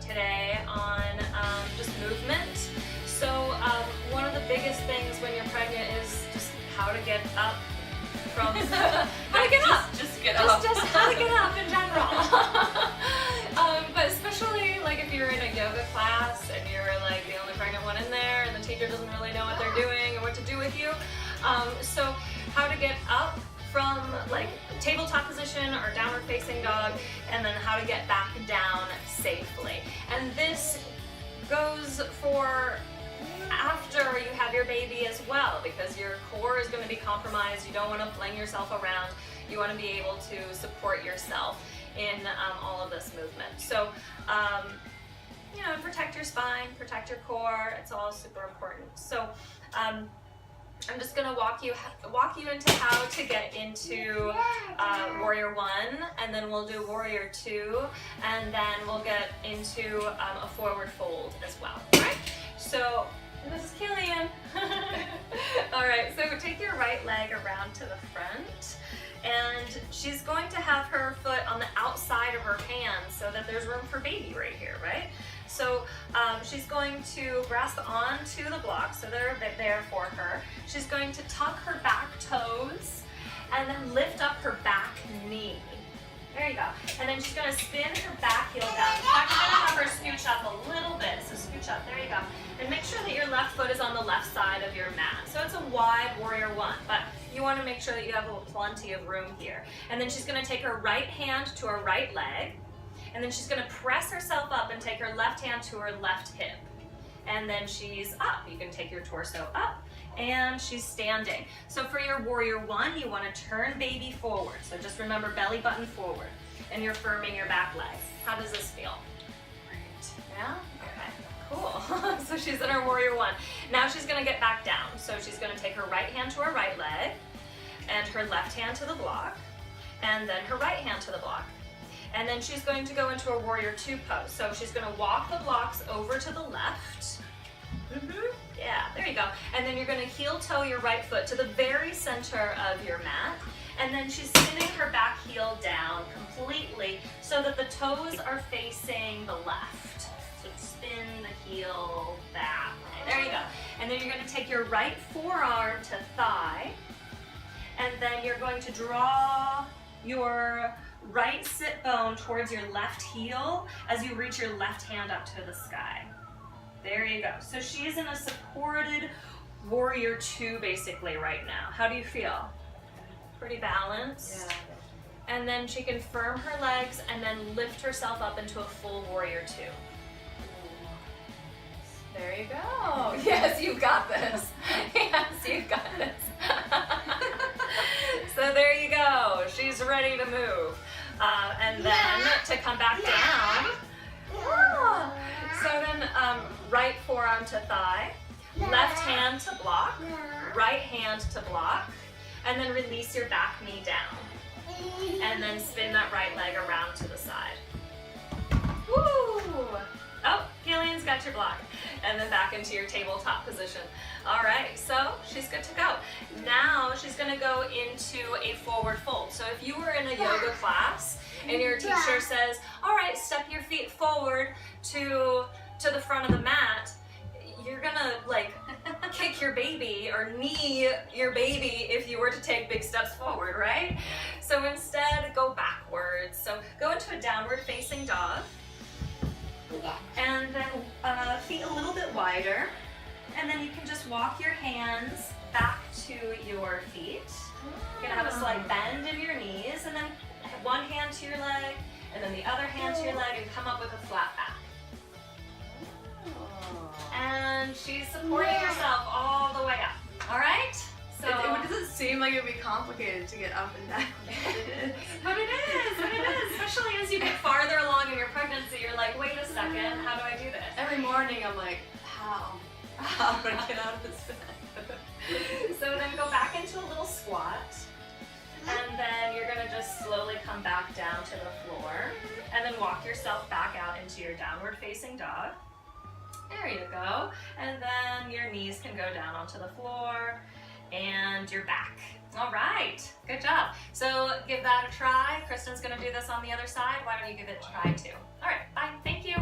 today on just movement. So one of the biggest things when you're pregnant is just how to get up from how to get up. Just get up. Just how to get up in general. But especially like if you're in a yoga class and you're like the only pregnant one in there and the teacher doesn't really know what they're doing or what to do with you. So how to get up from like tabletop position or downward facing dog, and then how to get back down safely. And this goes for after you have your baby as well, because your core is going to be compromised. You don't want to fling yourself around. You want to be able to support yourself in all of this movement. So, you know, protect your spine, protect your core. It's all super important. So, I'm just going to walk you into how to get into Warrior 1, and then we'll do Warrior 2, and then we'll get into a forward fold as well. All right? So this is Killian. All right, so take your right leg around to the front, and she's going to have her foot on the outside of her hand so that there's room for baby right here, right? So she's going to grasp onto the blocks, so they're there for her. She's going to tuck her back toes and then lift up her back knee. There you go. And then she's going to spin her back heel down. In fact, you're going to have her scooch up a little bit. So scooch up. There you go. And make sure that your left foot is on the left side of your mat. So it's a wide Warrior 1, but you want to make sure that you have plenty of room here. And then she's going to take her right hand to her right leg. And then she's going to press herself up and take her left hand to her left hip. And then she's up. You can take your torso up, and she's standing. So for your Warrior 1, you want to turn baby forward. So just remember belly button forward, and you're firming your back leg. How does this feel? Great. Yeah? Okay, cool. So she's in her Warrior 1. Now she's going to get back down. So she's going to take her right hand to her right leg, and her left hand to the block, and then her right hand to the block. And then she's going to go into a Warrior 2 pose. So she's going to walk the blocks over to the left. Yeah, there you go. And then you're going to heel toe your right foot to the very center of your mat. And then she's spinning her back heel down completely so that the toes are facing the left. So spin the heel that way. There you go. And then you're going to take your right forearm to thigh. And then you're going to draw your right sit bone towards your left heel as you reach your left hand up to the sky. There you go. So she's in a supported Warrior 2 basically right now. How do you feel? Pretty balanced? Yeah. And then she can firm her legs and then lift herself up into a full Warrior 2. There you go. Yes, you've got this. Yes, you've got this. So there you go. She's ready to move. And then to come back down. So then right forearm to thigh, left hand to block, right hand to block, and then release your back knee down. And then spin that right leg around to the side. Woo! Oh, Killian's got your block. And then back into your tabletop position. All right, so she's good to go. Now she's gonna go into a forward fold. So if you were in a yoga class and your teacher says, all right, step your feet forward to the front of the mat, you're gonna like kick your baby or knee your baby if you were to take big steps forward, right? So instead, go backwards. So go into a downward facing dog. And then feet a little bit wider. And then you can just walk your hands back to your feet. You're gonna have a slight bend in your knees, and then one hand to your leg, and then the other hand to your leg, and come up with a flat back. And she's supporting herself all the way up. All right? So It doesn't seem like it would be complicated to get up and down. But it is, especially as you get farther along in your pregnancy, you're like, wait a second, how do I do this? Every morning I'm like, how do I get out of this bed? So then go back into a little squat, and then you're gonna just slowly come back down to the floor, and then walk yourself back out into your downward facing dog. There you go. And then your knees can go down onto the floor, and you're back. All right, good job. So give that a try. Kristen's gonna do this on the other side. Why don't you give it a try too? All right, bye, thank you.